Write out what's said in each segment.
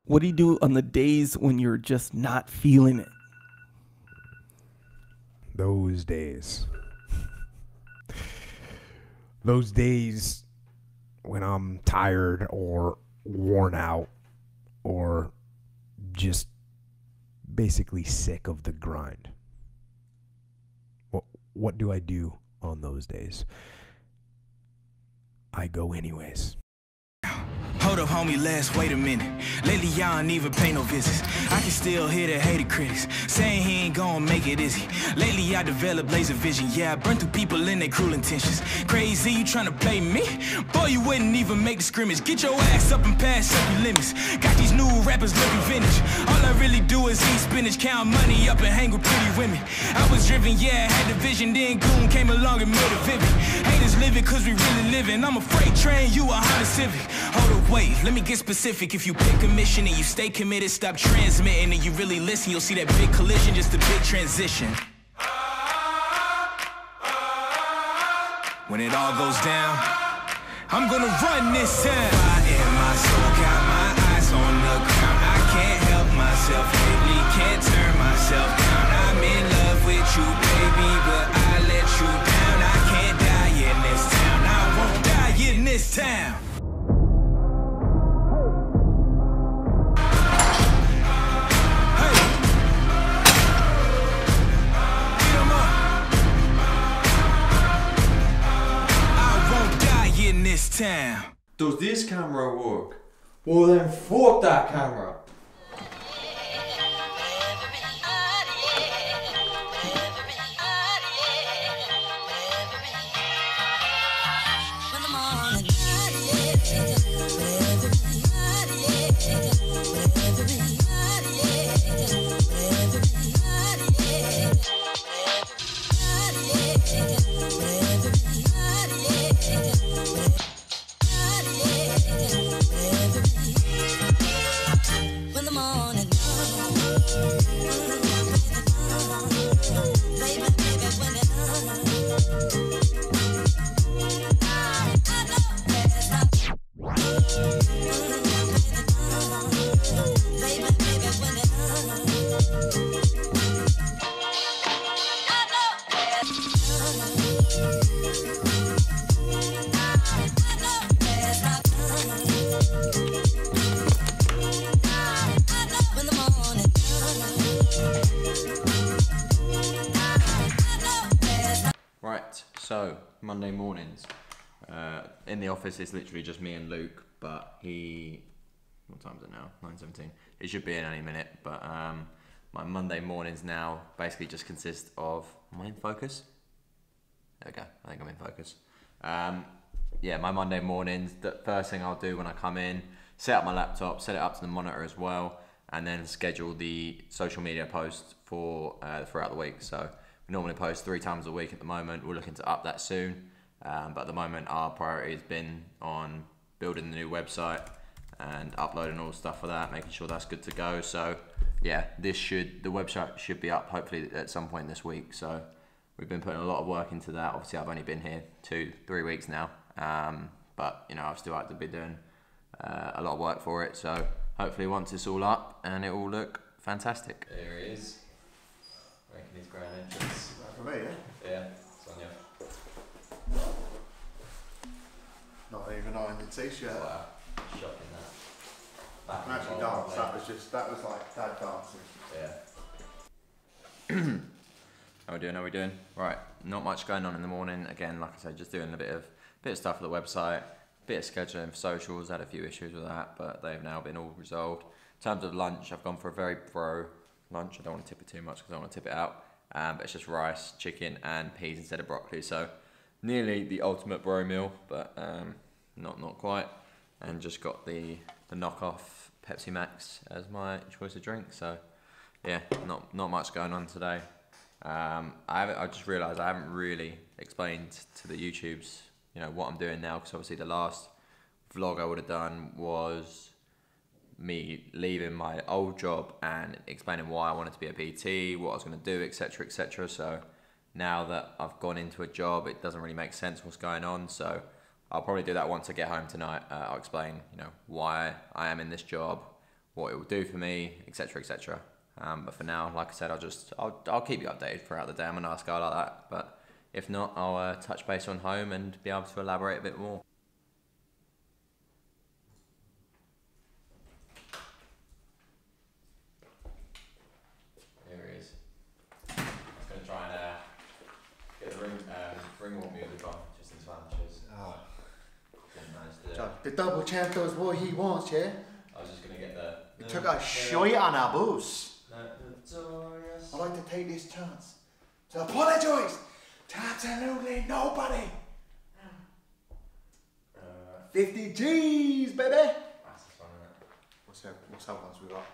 What do you do on the days when you're just not feeling it? Those days. Those days when I'm tired or worn out or just basically sick of the grind. What do I do on those days? I go anyways. Hold up, homie, wait a minute. Lately, y'all don't even pay no visits. I can still hear the hater critics saying he ain't gonna make it, is he? Lately, I developed laser vision. Yeah, I burned through people in their cruel intentions. Crazy, you tryna play me? Boy, you wouldn't even make the scrimmage. Get your ass up and pass up your limits. Got these new rappers looking vintage. All I really do is eat spinach, count money up and hang with pretty women. I was driven, yeah, I had the vision. Then Goon came along and made it vivid. Haters living cause we really living. I'm a freight train, you a Honda Civic. Hold up, wait, let me get specific. If you pick a mission and you stay committed, stop transmitting, and you really listen, you'll see that big collision, just a big transition. When it all goes down, I'm gonna run this town. I am my soul, got my eyes on the ground. I can't help myself lately, can't turn myself down. I'm in love with you, baby, but I let you down. I can't die in this town, I won't die in this town. Town. Does this camera work? Well then fuck that camera. So, Monday mornings, in the office it's literally just me and Luke, but what time is it now? 9:17. It should be in any minute, but my Monday mornings now basically just consist of, am I in focus? There we go, I think I'm in focus. Yeah, my Monday mornings, the first thing I'll do when I come in, set up my laptop, set it up to the monitor as well, and then schedule the social media posts for throughout the week. So we normally post 3 times a week at the moment. We're looking to up that soon. But at the moment, our priority has been on building the new website and uploading all the stuff for that, making sure that's good to go. So yeah, the website should be up hopefully at some point this week. So we've been putting a lot of work into that. Obviously, I've only been here 2-3 weeks now. But you know, I've still had to be doing a lot of work for it. So hopefully once it's all up and it will look fantastic. There he is. Making his grand entrance. For me, yeah? Yeah, Sonia. Not even ironed the t-shirt. Wow, shocking that. I actually danced, that was like dad dancing. Yeah. How we doing? Right, not much going on in the morning. Again, like I said, just doing a bit of stuff for the website, bit of scheduling for socials. Had a few issues with that, but they've now been all resolved. In terms of lunch, I've gone for a very pro lunch. I don't want to tip it too much because I don't want to tip it out. But it's just rice, chicken and peas instead of broccoli. So nearly the ultimate bro meal, but not quite. And just got the knockoff Pepsi Max as my choice of drink. So yeah, not much going on today. I just realised I haven't really explained to the YouTubes, you know, what I'm doing now, because obviously the last vlog I would have done was me leaving my old job and explaining why I wanted to be a PT, what I was going to do, etc, etc. So now that I've gone into a job, it doesn't really make sense what's going on. So I'll probably do that once I get home tonight. I'll explain, you know, why I am in this job, what it will do for me, etc., etc. But for now, like I said, I'll keep you updated throughout the day. I'm a nice guy like that. But if not, I'll touch base on home and be able to elaborate a bit more. Here he is. I was going to try and get the ring walk music on, just in Spanish. Oh. Didn't manage to do it. The double champ does what he wants, yeah? I was just going to get the... He took a shite on our boots. Notorious. I'd like to take this chance to apologise to absolutely nobody. 50 G's, baby. That's the fun, isn't it? What's that ones we got?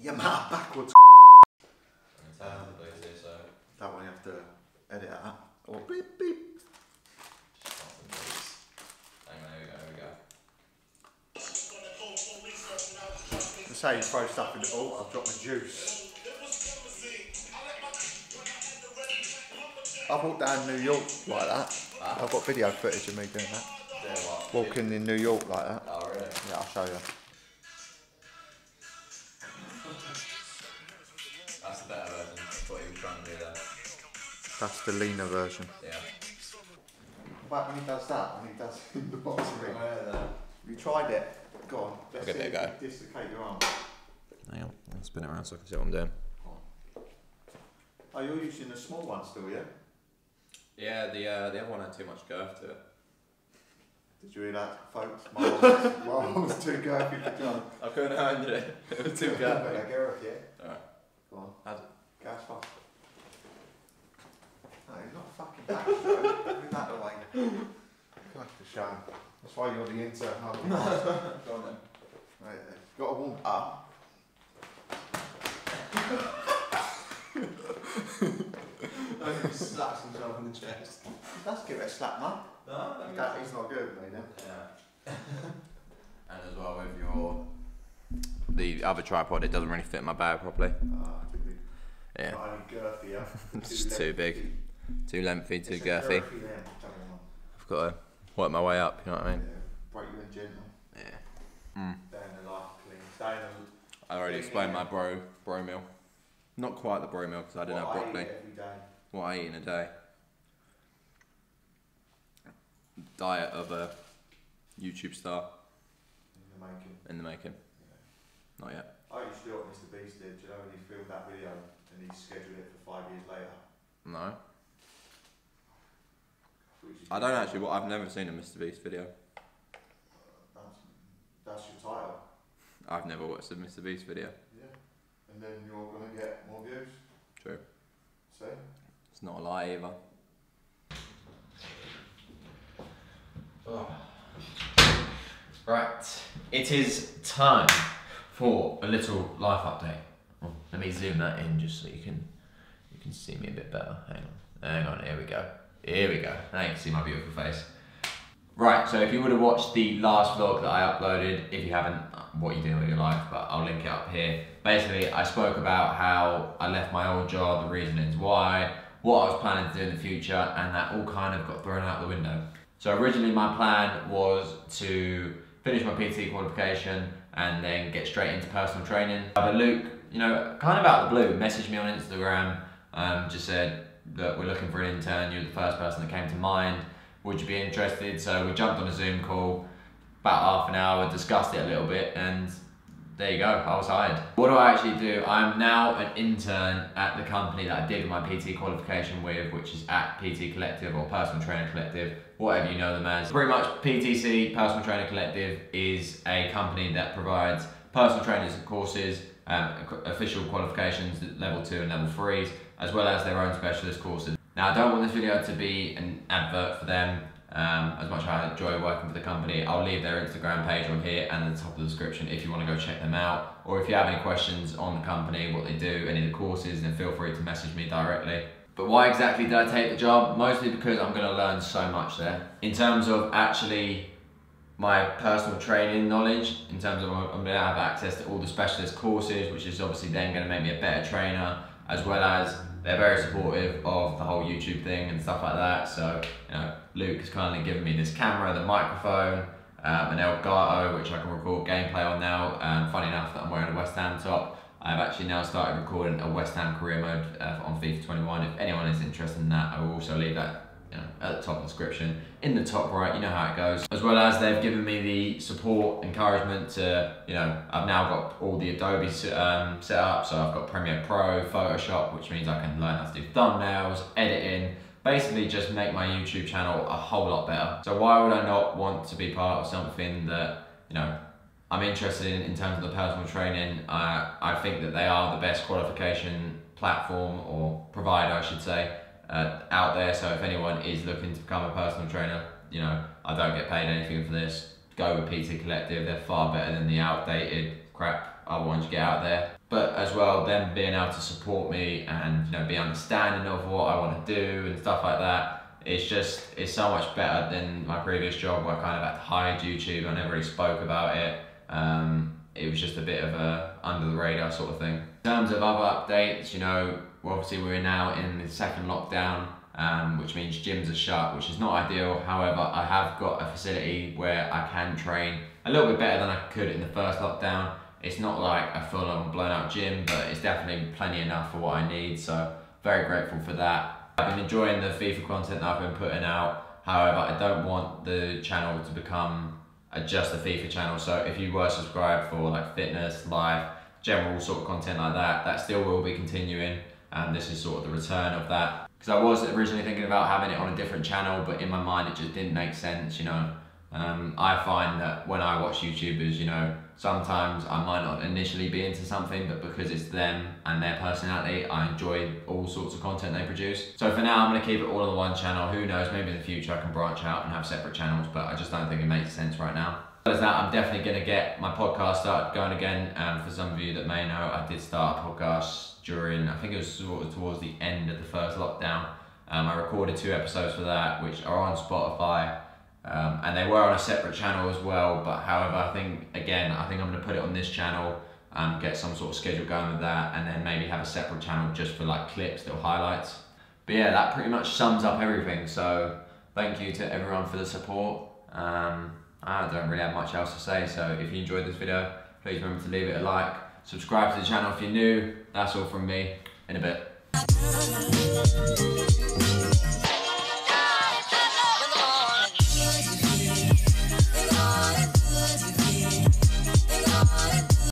Your mouth backwards. In terms of the blues, so... That one you have to edit out. Or beep beep. Just want some blues. Hang on, here we go. Let's say you throw stuff in the ball, I've dropped my juice. I walked down New York like that. I've got video footage of me doing that. Yeah, what? Walking in New York like that. Oh, really? Yeah, I'll show you. That's the better version of what he was trying to do there. That's the leaner version. Yeah. But when he does that, when he does in the boxing ring, There. you tried it. Go on, let's Give see it a if go. you dislocate your arm. Hang on, I'll spin it around so I can see what I'm doing. Oh, you're using the small one still, yeah? Yeah, the other one had too much girth to it. Did you hear that, folks? My arm was too girthy for John. I couldn't handle it. It was too girthy. Gareth, yeah? Alright. Go on. How's it? Gas fast. No, he's not fucking back, bro. Move that away. God, the shame. That's why you're the intern, huh? Go on then. Right, got to warm up. Slaps himself in the chest. Let's give it a slap, man. No, He's not good with me then. Yeah. And as well with the other tripod, it doesn't really fit my bag properly. Too big. Yeah. Not only girthy, yeah. It's just too big, too lengthy, too It's a girthy. girthy then, tell me one. I've got to work my way up. You know what I mean? Yeah, break you in gentle. Yeah. Stay in the life clean. Stay in the... I already explained my bro meal. Not quite the bro meal because I didn't have broccoli. Every day. What I eat in a day. Diet of a YouTube star In the making. in the making. Not yet. I used to do what Mr. Beast did. Do you know when he filmed that video and he scheduled it for 5 years later? No. I don't actually. Well, I've never seen a Mr. Beast video. That's your title. I've never watched a Mr. Beast video. Yeah. And then you're going to get more views. True. See? It's not a lie either. Oh. Right, it is time for a little life update. Well, let me zoom that in just so you can see me a bit better. Hang on, here we go. Here we go. Now you can see my beautiful face. Right, so if you would have watched the last vlog that I uploaded, if you haven't, what are you doing with your life, but I'll link it up here. Basically, I spoke about how I left my old job, the reasonings why, what I was planning to do in the future, and that all kind of got thrown out the window. So originally my plan was to finish my PT qualification and then get straight into personal training. But Luke, you know, kind of out of the blue, messaged me on Instagram, just said that we're looking for an intern, you're the first person that came to mind, would you be interested? So we jumped on a Zoom call, about half an hour, discussed it a little bit, and there you go, I was hired. What do I actually do? I'm now an intern at the company that I did my PT qualification with, which is at PTCollective or Personal Trainer Collective, whatever you know them as. Pretty much PTC, Personal Trainer Collective, is a company that provides personal trainers courses, official qualifications, level 2 and level 3s, as well as their own specialist courses. Now I don't want this video to be an advert for them. As much as I enjoy working for the company, I'll leave their Instagram page on here and at the top of the description if you want to go check them out, or if you have any questions on the company, what they do, any of the courses, then feel free to message me directly. But why exactly did I take the job? Mostly because I'm going to learn so much there. In terms of actually my personal training knowledge, in terms of I'm going to have access to all the specialist courses, which is obviously then going to make me a better trainer, as well as they're very supportive of the whole YouTube thing and stuff like that. So, you know, Luke has kindly given me this camera, the microphone, an Elgato, which I can record gameplay on now. Funny enough that I'm wearing a West Ham top, I've actually now started recording a West Ham career mode on FIFA 21. If anyone is interested in that, I will also leave that at the top of the description, in the top right, you know how it goes. As well as they've given me the support, encouragement to, I've now got all the Adobe set up, so I've got Premiere Pro, Photoshop, which means I can learn how to do thumbnails, editing, basically just make my YouTube channel a whole lot better. So why would I not want to be part of something that, I'm interested in terms of the personal training? I think that they are the best qualification platform, or provider I should say, out there. So if anyone is looking to become a personal trainer, I don't get paid anything for this, go with PTCollective. They're far better than the outdated crap other ones you get out there. But as well, them being able to support me and be understanding of what I want to do and stuff like that, it's so much better than my previous job where I kind of had to hide YouTube. I never really spoke about it. It was just a bit of a under the radar sort of thing. In terms of other updates, obviously we're now in the second lockdown, which means gyms are shut, which is not ideal. However, I have got a facility where I can train a little bit better than I could in the first lockdown. It's not like a full-on blown out gym, but it's definitely plenty enough for what I need, so very grateful for that. I've been enjoying the FIFA content that I've been putting out. However, I don't want the channel to become just a FIFA channel, so if you were subscribed for like fitness, life, general sort of content like that, that still will be continuing, and this is sort of the return of that. Because I was originally thinking about having it on a different channel, but in my mind it just didn't make sense, I find that when I watch YouTubers, sometimes I might not initially be into something, but because it's them and their personality, I enjoy all sorts of content they produce. So for now, I'm going to keep it all on the one channel. Who knows, maybe in the future I can branch out and have separate channels, but I just don't think it makes sense right now. As that, I'm definitely going to get my podcast started going again. For some of you that may know, I did start a podcast during, I think it was sort of towards the end of the first lockdown. I recorded 2 episodes for that, which are on Spotify. And they were on a separate channel as well, but however, I think I'm going to put it on this channel and get some sort of schedule going with that, and then maybe have a separate channel just for like clips, little highlights. But yeah, that pretty much sums up everything, so thank you to everyone for the support. I don't really have much else to say, so if you enjoyed this video, please remember to leave it a like, subscribe to the channel if you're new. That's all from me, in a bit.